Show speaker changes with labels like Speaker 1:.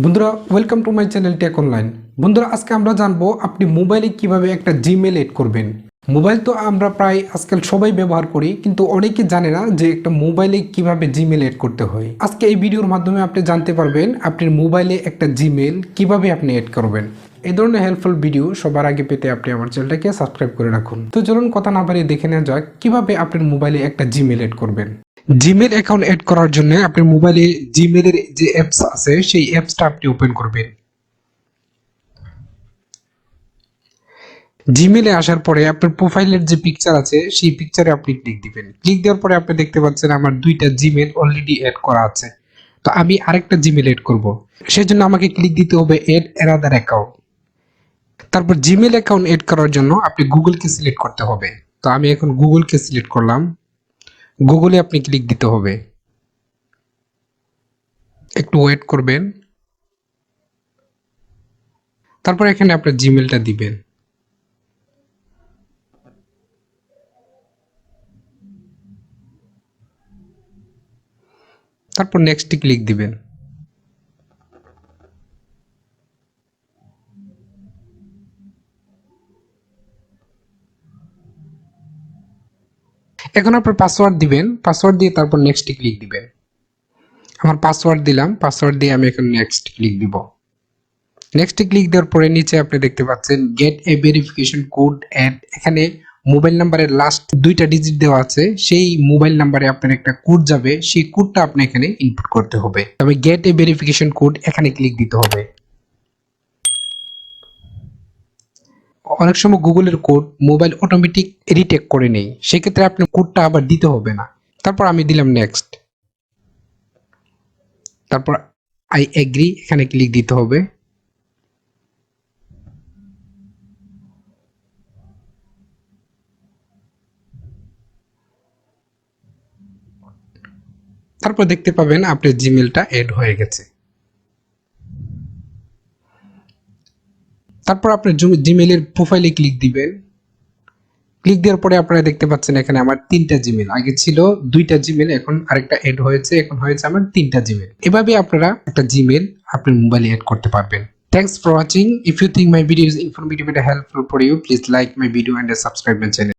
Speaker 1: বন্ধুরা welcome to my channel tech online. বন্ধুরা আজকে আমরা জানবো আপনি মোবাইলে কিভাবে একটা জিমেল এড করবেন। মোবাইল তো আমরা প্রায় আজকাল সবাই ব্যবহার করি, কিন্তু অনেকে জানে না যে একটা মোবাইলে কিভাবে জিমেল এড করতে হয়। আজকে এই ভিডিওর মাধ্যমে আপনি জানতে পারবেন আপনার মোবাইলে একটা জিমেল কিভাবে আপনি এড করবেন। এই ধরনের হেল্পফুল ভিডিও সবার আগে পেতে আপনি আমার চ্যানেলটাকে সাবস্ক্রাইব করে রাখুন। তো চলুন কথা না বাড়িয়ে দেখে নেওয়া যাক কিভাবে আপনার মোবাইলে একটা জিমেল এড করবেন। জিমেল অ্যাকাউন্ট এড করার জন্য আপনি মোবাইলে জিমেলের যে অ্যাপস আছে সেই অ্যাপসটা আপনি ওপেন করবেন। জিমেলে আসার পরে আপনার প্রোফাইলের যে পিকচার আছে সেই পিকচারে আপনি ক্লিক দিবেন। ক্লিক দেওয়ার পরে আপনি দেখতে পাচ্ছেন আমার দুইটা জিমেল অলরেডি এড করা আছে। তো আমি আরেকটা জিমেল এড করব, সেজন্য আমাকে ক্লিক দিতে হবে এড অ্যানাদার অ্যাকাউন্ট। তারপর জিমেল অ্যাকাউন্ট এড করার জন্য আপনি গুগলকে সিলেক্ট করতে হবে। তো আমি এখন গুগলকে সিলেক্ট করলাম। গুগলে আপনি ক্লিক দিতে হবে, একটু ওয়েট করবেন। তারপর এখানে আপনার জিমেলটা দিবেন। তারপর নেক্সটে ক্লিক দিবেন। এখন আপনার পাসওয়ার্ড দিবেন, পাসওয়ার্ড দিয়ে তারপর নেক্সটে ক্লিক দিবেন। আমার পাসওয়ার্ড দিলাম, পাসওয়ার্ড দিয়ে আমি এখন নেক্সট ক্লিক দিব। নেক্সটে ক্লিক দেওয়ার পরে নিচে আপনি দেখতে পাচ্ছেন get a verification code add. এখানে মোবাইল নাম্বারের লাস্ট দুইটা ডিজিট দেওয়া আছে, সেই মোবাইল নাম্বারে আপনার একটা কোড যাবে, সেই কোডটা আপনি এখানে ইনপুট করতে হবে। তবে গেট এ ভেরিফিকেশন কোড এখানে ক্লিক দিতে হবে। অনেক সময় গুগলের কোড মোবাইল অটোমেটিক রিটেক করে নেই, সেক্ষেত্রে আপনার কোডটা আবার দিতে হবে না। তারপর আমি দিলাম নেক্সট। তারপর আই এগ্রি এখানে ক্লিক দিতে হবে। তারপর দেখতে পাবেন আপনার জিমেলটা এড হয়ে গেছে। তারপর আপনার জিমেলের প্রোফাইলে ক্লিক দিবেন। ক্লিক দেওয়ার পরে আপনারা দেখতে পাচ্ছেন এখানে আমার তিনটা জিমেল, আগে ছিল দুইটা জিমেল, এখন আরেকটা এড হয়েছে, এখন হয়েছে আমার তিনটা জিমেল। এভাবে আপনারা একটা জিমেল আপনার মোবাইলে এড করতে পারবেন। Thanks for watching. If you think my video is informative and helpful for you, please like my video and subscribe my channel.